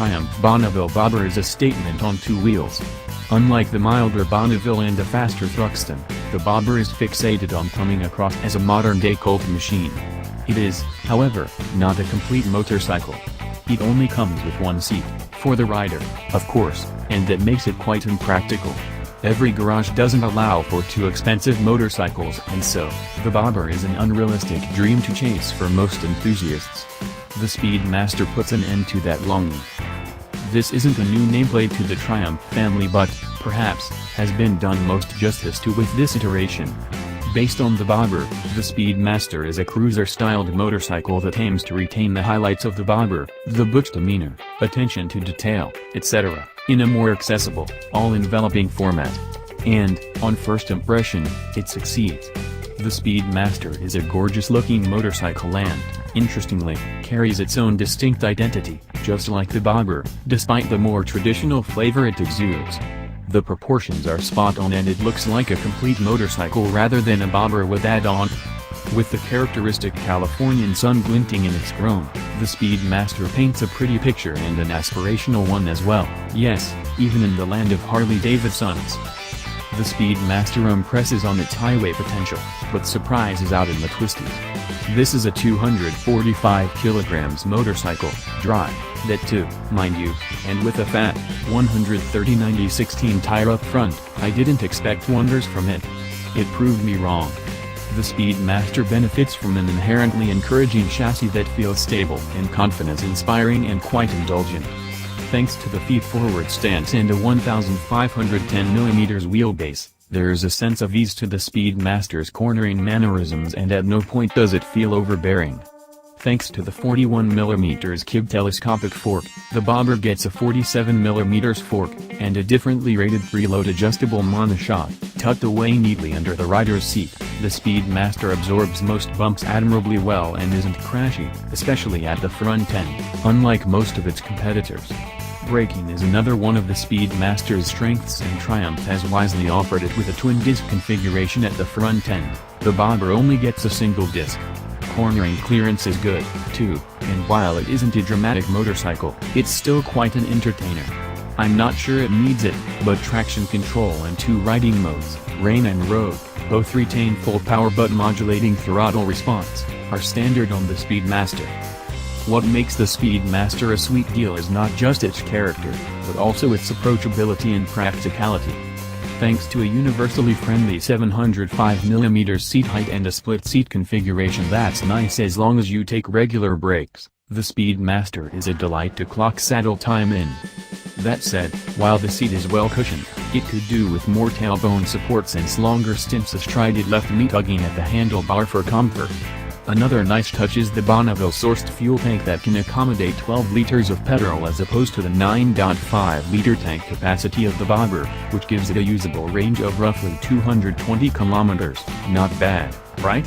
Triumph Bonneville Bobber is a statement on two wheels. Unlike the milder Bonneville and the faster Thruxton, the Bobber is fixated on coming across as a modern-day cult machine. It is, however, not a complete motorcycle. It only comes with one seat, for the rider, of course, and that makes it quite impractical. Every garage doesn't allow for too expensive motorcycles, and so, the Bobber is an unrealistic dream to chase for most enthusiasts. The Speedmaster puts an end to that longing. This isn't a new nameplate to the Triumph family but, perhaps, has been done most justice to with this iteration. Based on the Bobber, the Speedmaster is a cruiser-styled motorcycle that aims to retain the highlights of the Bobber, the butch demeanor, attention to detail, etc., in a more accessible, all-enveloping format. And, on first impression, it succeeds. The Speedmaster is a gorgeous-looking motorcycle and, interestingly, carries its own distinct identity, just like the Bobber, despite the more traditional flavor it exudes. The proportions are spot on and it looks like a complete motorcycle rather than a Bobber with add-on. With the characteristic Californian sun glinting in its chrome, the Speedmaster paints a pretty picture and an aspirational one as well, yes, even in the land of Harley-Davidsons. The Speedmaster impresses on its highway potential, but surprises out in the twisties. This is a 245 kilograms motorcycle, dry, that too, mind you, and with a fat, 130/90/16 tire up front. I didn't expect wonders from it. It proved me wrong. The Speedmaster benefits from an inherently encouraging chassis that feels stable and confidence-inspiring and quite indulgent. Thanks to the feet-forward stance and a 1,510mm wheelbase, there is a sense of ease to the Speedmaster's cornering mannerisms and at no point does it feel overbearing. Thanks to the 41mm Kib telescopic fork, the Bobber gets a 47mm fork, and a differently rated preload adjustable monoshock, tucked away neatly under the rider's seat. The Speedmaster absorbs most bumps admirably well and isn't crashy, especially at the front end, unlike most of its competitors. Braking is another one of the Speedmaster's strengths and Triumph has wisely offered it with a twin-disc configuration at the front end. The Bobber only gets a single disc. Cornering clearance is good, too, and while it isn't a dramatic motorcycle, it's still quite an entertainer. I'm not sure it needs it, but traction control and two riding modes, rain and road, both retain full power but modulating throttle response, are standard on the Speedmaster. What makes the Speedmaster a sweet deal is not just its character, but also its approachability and practicality. Thanks to a universally friendly 705mm seat height and a split-seat configuration that's nice as long as you take regular breaks, the Speedmaster is a delight to clock saddle time in. That said, while the seat is well cushioned, it could do with more tailbone support since longer stints astride it left me tugging at the handlebar for comfort. Another nice touch is the Bonneville-sourced fuel tank that can accommodate 12 liters of petrol as opposed to the 9.5-liter tank capacity of the Bobber, which gives it a usable range of roughly 220 kilometers. Not bad, right?